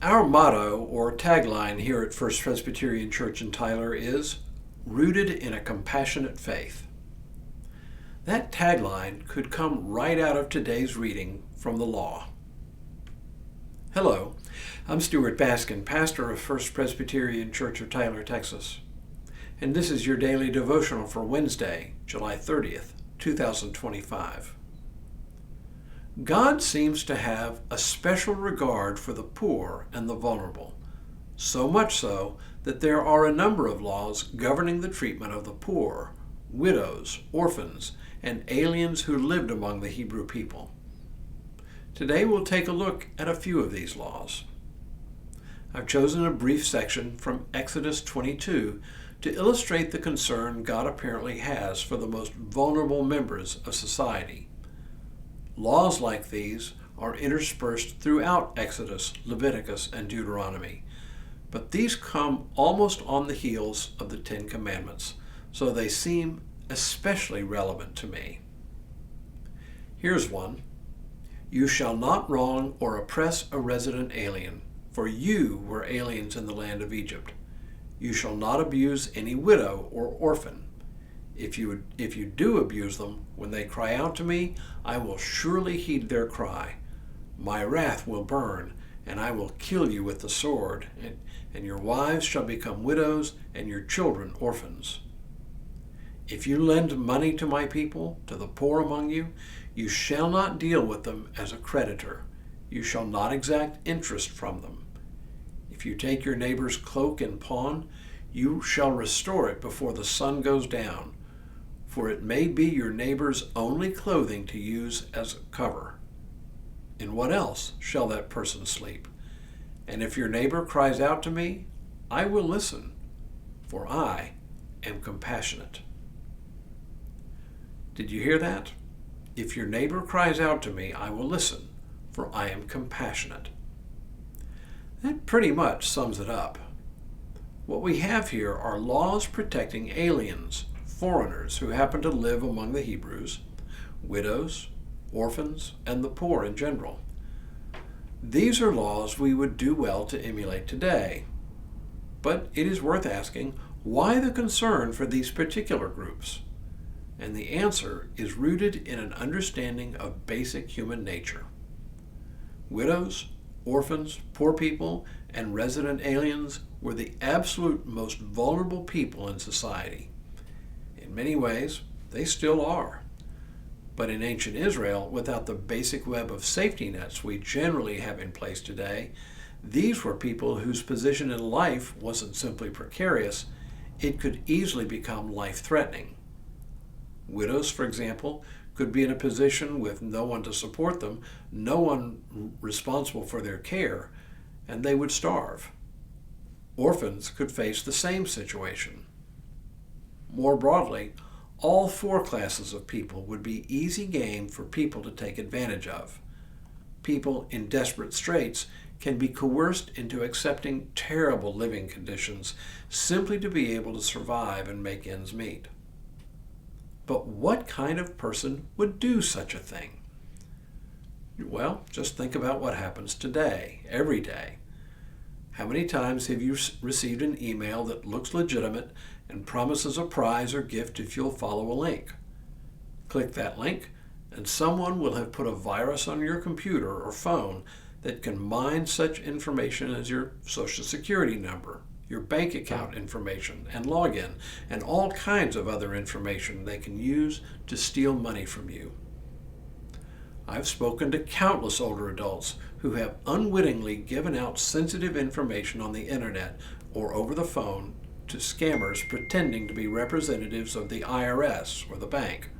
Our motto or tagline here at First Presbyterian Church in Tyler is rooted in a compassionate faith. That tagline could come right out of today's reading from the law. Hello, I'm Stuart Baskin, pastor of First Presbyterian Church of Tyler, Texas. And this is your daily devotional for Wednesday, July 30th, 2025. God seems to have a special regard for the poor and the vulnerable, so much so that there are a number of laws governing the treatment of the poor, widows, orphans, and aliens who lived among the Hebrew people. Today we'll take a look at a few of these laws. I've chosen a brief section from Exodus 22 to illustrate the concern God apparently has for the most vulnerable members of society. Laws like these are interspersed throughout Exodus, Leviticus, and Deuteronomy, but these come almost on the heels of the Ten Commandments, so they seem especially relevant to me. Here's one. You shall not wrong or oppress a resident alien, for you were aliens in the land of Egypt. You shall not abuse any widow or orphan. If you do abuse them, when they cry out to me, I will surely heed their cry. My wrath will burn, and I will kill you with the sword, and your wives shall become widows, and your children orphans. If you lend money to my people, to the poor among you, you shall not deal with them as a creditor. You shall not exact interest from them. If you take your neighbor's cloak in pawn, you shall restore it before the sun goes down, for it may be your neighbor's only clothing to use as a cover. In what else shall that person sleep? And if your neighbor cries out to me, I will listen, for I am compassionate. Did you hear that? If your neighbor cries out to me, I will listen, for I am compassionate. That pretty much sums it up. What we have here are laws protecting aliens, foreigners who happen to live among the Hebrews, widows, orphans, and the poor in general. These are laws we would do well to emulate today. But it is worth asking, why the concern for these particular groups? And the answer is rooted in an understanding of basic human nature. Widows, orphans, poor people, and resident aliens were the absolute most vulnerable people in society. In many ways, they still are. But in ancient Israel, without the basic web of safety nets we generally have in place today, these were people whose position in life wasn't simply precarious, it could easily become life-threatening. Widows, for example, could be in a position with no one to support them, no one responsible for their care, and they would starve. Orphans could face the same situation. More broadly, all four classes of people would be easy game for people to take advantage of. People in desperate straits can be coerced into accepting terrible living conditions simply to be able to survive and make ends meet. But what kind of person would do such a thing? Well, just think about what happens today, every day. How many times have you received an email that looks legitimate and promises a prize or gift if you'll follow a link? Click that link, and someone will have put a virus on your computer or phone that can mine such information as your Social Security number, your bank account information and login, and all kinds of other information they can use to steal money from you. I've spoken to countless older adults who have unwittingly given out sensitive information on the internet or over the phone to scammers pretending to be representatives of the IRS or the bank.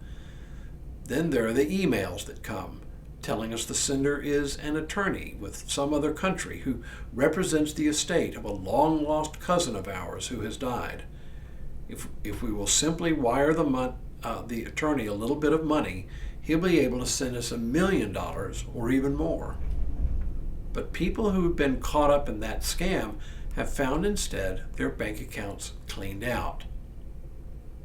Then there are the emails that come, telling us the sender is an attorney with some other country who represents the estate of a long-lost cousin of ours who has died. If we will simply wire the attorney a little bit of money, he'll be able to send us $1 million or even more. But people who have been caught up in that scam have found instead their bank accounts cleaned out.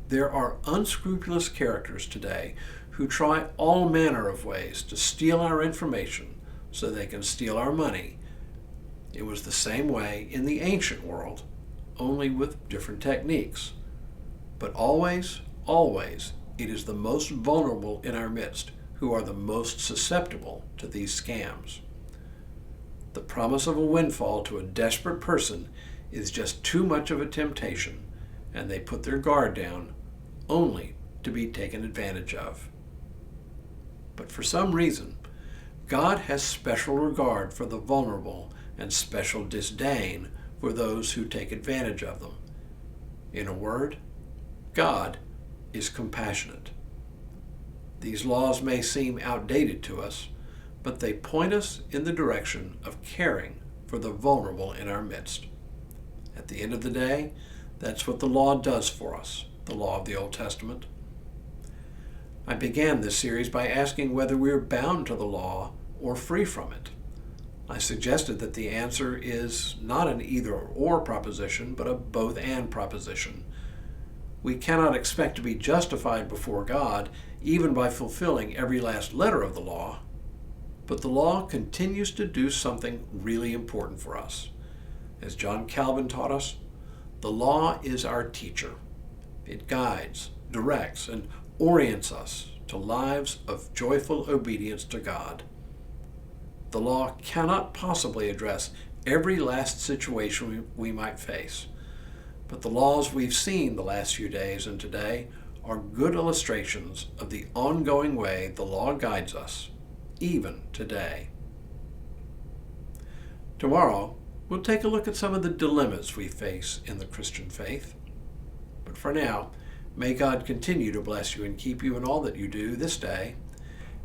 There are unscrupulous characters today who try all manner of ways to steal our information so they can steal our money It was the same way in the ancient world, only with different techniques. But always, always, it is the most vulnerable in our midst who are the most susceptible to these scams. The promise of a windfall to a desperate person is just too much of a temptation, and they put their guard down only to be taken advantage of. But for some reason, God has special regard for the vulnerable and special disdain for those who take advantage of them. In a word, God is compassionate. These laws may seem outdated to us, but they point us in the direction of caring for the vulnerable in our midst. At the end of the day, that's what the law does for us, the law of the Old Testament. I began this series by asking whether we are bound to the law or free from it. I suggested that the answer is not an either-or proposition, but a both-and proposition. We cannot expect to be justified before God even by fulfilling every last letter of the law, but the law continues to do something really important for us. As John Calvin taught us, the law is our teacher. It guides, directs, and orients us to lives of joyful obedience to God. The law cannot possibly address every last situation we might face, but the laws we've seen the last few days and today are good illustrations of the ongoing way the law guides us, even today. Tomorrow, we'll take a look at some of the dilemmas we face in the Christian faith. But for now, may God continue to bless you and keep you in all that you do this day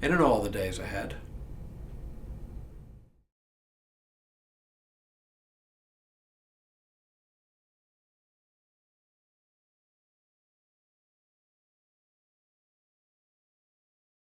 and in all the days ahead.